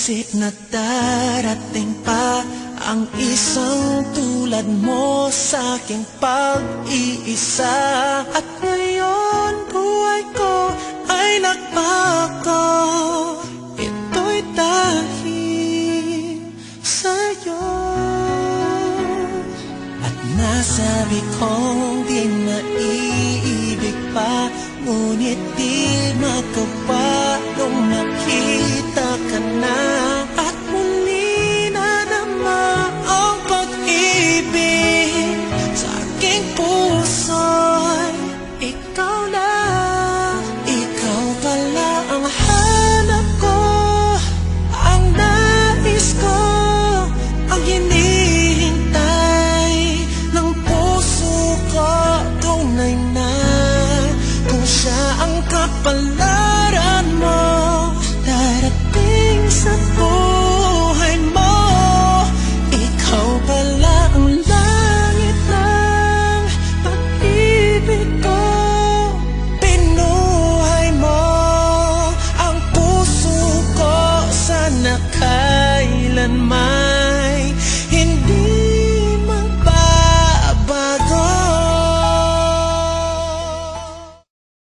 isip na darating pa ang isang tulad mo sa aking pag-iisa. At ngayon buhay ko ay nagbago, ito'y dahil sa'yo. At nasabi kong di naiibig pa, ngunit di magawa nung nakita